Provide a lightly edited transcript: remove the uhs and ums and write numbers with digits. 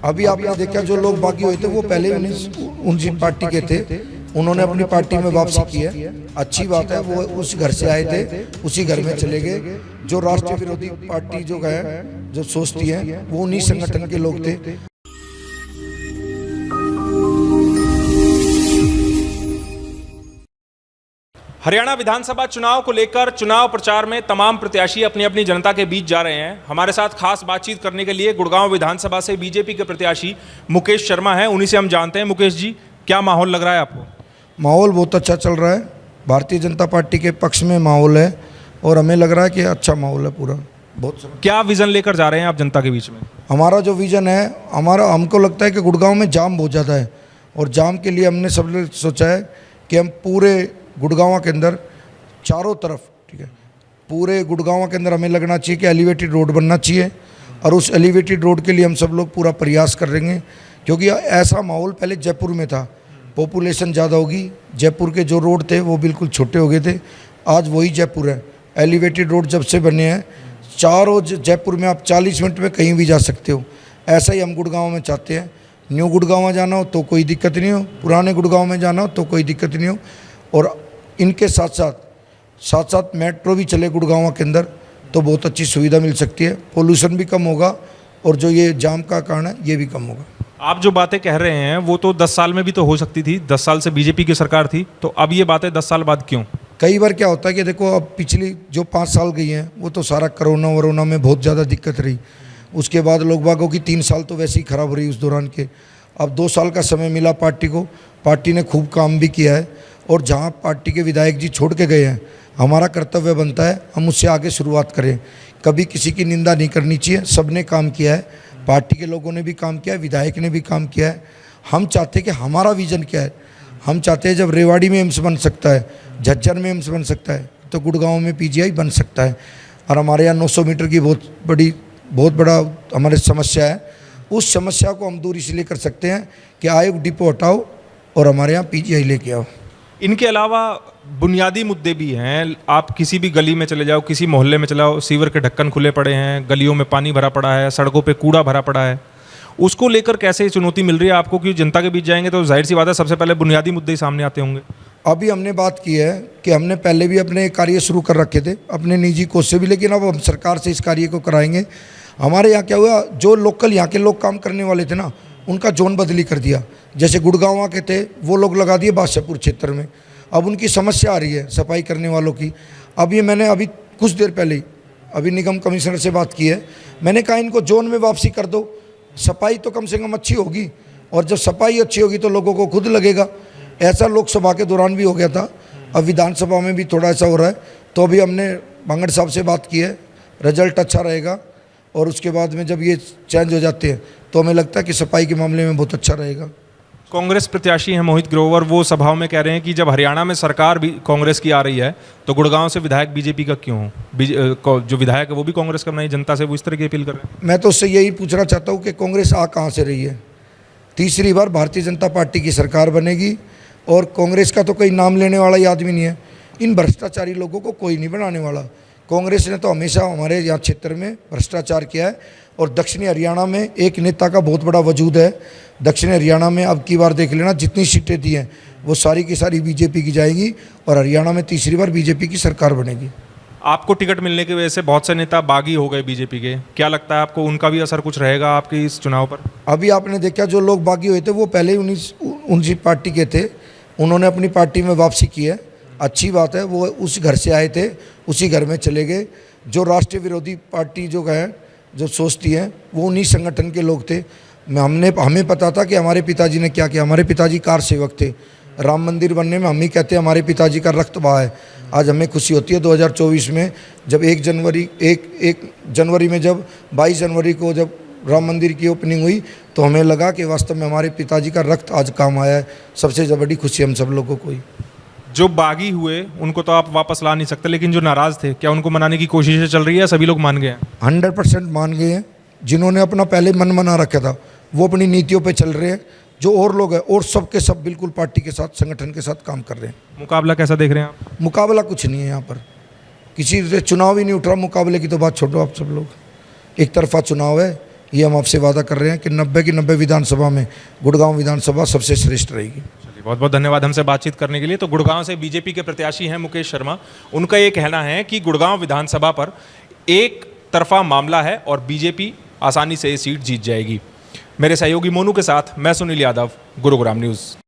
अभी आपने देखा जो लोग बागी हुए थे वो पहले उनकी पार्टी के थे, उन्होंने अपनी पार्टी में वापसी की है। अच्छी बात है, वो उस घर से आए थे उसी घर में चले गए। जो राष्ट्रीय विरोधी पार्टी जो है जो सोचती है वो उन्हीं संगठन के लोग थे। हरियाणा विधानसभा चुनाव को लेकर चुनाव प्रचार में तमाम प्रत्याशी अपनी अपनी जनता के बीच जा रहे हैं। हमारे साथ खास बातचीत करने के लिए गुड़गांव विधानसभा से बीजेपी के प्रत्याशी मुकेश शर्मा हैं, उन्हीं से हम जानते हैं। मुकेश जी, क्या माहौल लग रहा है आपको? माहौल बहुत अच्छा चल रहा है, भारतीय जनता पार्टी के पक्ष में माहौल है और हमें लग रहा है कि अच्छा माहौल है पूरा। बहुत क्या विजन लेकर जा रहे हैं आप जनता के बीच में? हमारा जो विजन है, हमको लगता है कि गुड़गांव में जाम बहुत ज़्यादा है और जाम के लिए हमने सबने सोचा है कि हम पूरे गुड़गांव के अंदर चारों तरफ, ठीक है, पूरे गुड़गांव के अंदर हमें लगना चाहिए कि एलिवेटेड रोड बनना चाहिए और उस एलिवेटेड रोड के लिए हम सब लोग पूरा प्रयास करेंगे, क्योंकि ऐसा माहौल पहले जयपुर में था, पॉपुलेशन ज़्यादा होगी, जयपुर के जो रोड थे वो बिल्कुल छोटे हो गए थे, आज वही जयपुर है। एलिवेटेड रोड जब से बने हैं चारों जयपुर में आप 40 मिनट में कहीं भी जा सकते हो। ऐसा ही हम गुड़गांव में चाहते हैं। न्यू गुड़गांव जाना हो तो कोई दिक्कत नहीं हो, पुराने गुड़गांव में जाना हो तो कोई दिक्कत नहीं हो, और इनके साथ साथ मेट्रो भी चले गुड़गांव के अंदर तो बहुत अच्छी सुविधा मिल सकती है, पोल्यूशन भी कम होगा और जो ये जाम का कारण है ये भी कम होगा। आप जो बातें कह रहे हैं वो तो 10 साल में भी तो हो सकती थी, 10 साल से बीजेपी की सरकार थी, तो अब ये बातें 10 साल बाद क्यों? कई बार क्या होता है कि देखो, अब पिछली जो 5 साल गई हैं वो तो सारा कोरोना वरोना में बहुत ज़्यादा दिक्कत रही, उसके बाद लोग बागों की 3 साल तो वैसे ही ख़राब रही उस दौरान के। अब 2 साल का समय मिला पार्टी को, पार्टी ने खूब काम भी किया है और जहाँ पार्टी के विधायक जी छोड़ के गए हैं हमारा कर्तव्य बनता है हम उससे आगे शुरुआत करें। कभी किसी की निंदा नहीं करनी चाहिए, सबने काम किया है, पार्टी के लोगों ने भी काम किया है, विधायक ने भी काम किया है। हम चाहते हैं कि हमारा विज़न क्या है, हम चाहते हैं जब रेवाड़ी में एम्स बन सकता है, झज्जर में एम्स बन सकता है, तो गुड़गांव में पीजीआई बन सकता है। और हमारे यहाँ 900 मीटर की बहुत बड़ा हमारे समस्या है, उस समस्या को हम दूर इसलिए कर सकते हैं कि आयोग डिपो हटाओ और हमारे यहाँ पीजीआई लेके आओ। इनके अलावा बुनियादी मुद्दे भी हैं। आप किसी भी गली में चले जाओ, किसी मोहल्ले में चले जाओ, सीवर के ढक्कन खुले पड़े हैं, गलियों में पानी भरा पड़ा है, सड़कों पे कूड़ा भरा पड़ा है। उसको लेकर कैसे चुनौती मिल रही है आपको? कि जनता के बीच जाएंगे तो जाहिर सी बात है सबसे पहले बुनियादी मुद्दे ही सामने आते होंगे। अभी हमने बात की है कि हमने पहले भी अपने कार्य शुरू कर रखे थे अपने निजी कोष से भी, लेकिन अब हम सरकार से इस कार्य को कराएंगे। हमारे यहाँ क्या हुआ, जो लोकल यहाँ के लोग काम करने वाले थे ना, उनका जोन बदली कर दिया। जैसे गुड़गांव के थे वो लोग लगा दिए बादशाहपुर क्षेत्र में, अब उनकी समस्या आ रही है सफाई करने वालों की। अब ये मैंने अभी कुछ देर पहले ही अभी निगम कमिश्नर से बात की है, मैंने कहा इनको जोन में वापसी कर दो, सफाई तो कम से कम अच्छी होगी और जब सफाई अच्छी होगी तो लोगों को खुद लगेगा। ऐसा लोकसभा के दौरान भी हो गया था, अब विधानसभा में भी थोड़ा ऐसा हो रहा है। तो अभी हमने बांगड़ साहब से बात की है, रिजल्ट अच्छा रहेगा और उसके बाद में जब ये चेंज हो जाते हैं तो हमें लगता है कि सफाई के मामले में बहुत अच्छा रहेगा। कांग्रेस प्रत्याशी हैं मोहित ग्रोवर, वो सभाओं में कह रहे हैं कि जब हरियाणा में सरकार भी कांग्रेस की आ रही है तो गुड़गांव से विधायक बीजेपी का क्यों हो? जो विधायक है वो भी कांग्रेस का बनाई, जनता से वो इस तरह की अपील कर रहे हैं। मैं तो उससे यही पूछना चाहता हूँ कि कांग्रेस आ कहाँ से रही है? तीसरी बार भारतीय जनता पार्टी की सरकार बनेगी और कांग्रेस का तो कोई नाम लेने वाला ही आदमी नहीं है। इन भ्रष्टाचारी लोगों को कोई नहीं बनाने वाला। कांग्रेस ने तो हमेशा हमारे यहाँ क्षेत्र में भ्रष्टाचार किया है और दक्षिणी हरियाणा में एक नेता का बहुत बड़ा वजूद है। दक्षिणी हरियाणा में अब की बार देख लेना, जितनी सीटें दी हैं वो सारी की सारी बीजेपी की जाएंगी और हरियाणा में तीसरी बार बीजेपी की सरकार बनेगी। आपको टिकट मिलने की वजह से बहुत से नेता बागी हो गए बीजेपी के, क्या लगता है आपको उनका भी असर कुछ रहेगा आपके इस चुनाव पर? अभी आपने देखा जो लोग बागी हुए थे वो पहले ही उनकी पार्टी के थे, उन्होंने अपनी पार्टी में वापसी की है। अच्छी बात है, वो उस घर से आए थे उसी घर में चले गए। जो राष्ट्रीय विरोधी पार्टी जो है जो सोचती है वो उन्हीं संगठन के लोग थे। हमें पता था कि हमारे पिताजी ने क्या किया, हमारे पिताजी कार सेवक थे, राम मंदिर बनने में हम ही कहते हैं हमारे पिताजी का रक्त बहा है। आज हमें खुशी होती है 2024 में जब 1 जनवरी में जब 22 जनवरी को जब राम मंदिर की ओपनिंग हुई तो हमें लगा कि वास्तव में हमारे पिताजी का रक्त आज काम आया है। सबसे बड़ी खुशी हम सब लोगों को ही। जो बागी हुए उनको तो आप वापस ला नहीं सकते, लेकिन जो नाराज़ थे क्या उनको मनाने की कोशिशें चल रही है? सभी लोग मान गए हैं? 100% मान गए हैं। जिन्होंने अपना पहले मन बना रखा था वो अपनी नीतियों पे चल रहे हैं। जो और लोग हैं और सब के सब बिल्कुल पार्टी के साथ संगठन के साथ काम कर रहे हैं। मुकाबला कैसा देख रहे हैं आप? मुकाबला कुछ नहीं है यहाँ पर, किसी से चुनाव ही नहीं उठ रहा। मुकाबले की तो बात छोड़ो आप सब लोग, एक तरफा चुनाव है, ये हम आपसे वादा कर रहे हैं कि 90 की 90 विधानसभा में गुड़गांव विधानसभा सबसे श्रेष्ठ रहेगी। चलिए, बहुत बहुत धन्यवाद हमसे बातचीत करने के लिए। तो गुड़गांव से बीजेपी के प्रत्याशी हैं मुकेश शर्मा। उनका ये कहना है कि गुड़गांव विधानसभा पर एक तरफा मामला है और बीजेपी आसानी से ये सीट जीत जाएगी। मेरे सहयोगी मोनू के साथ मैं सुनील यादव, गुरुग्राम न्यूज़।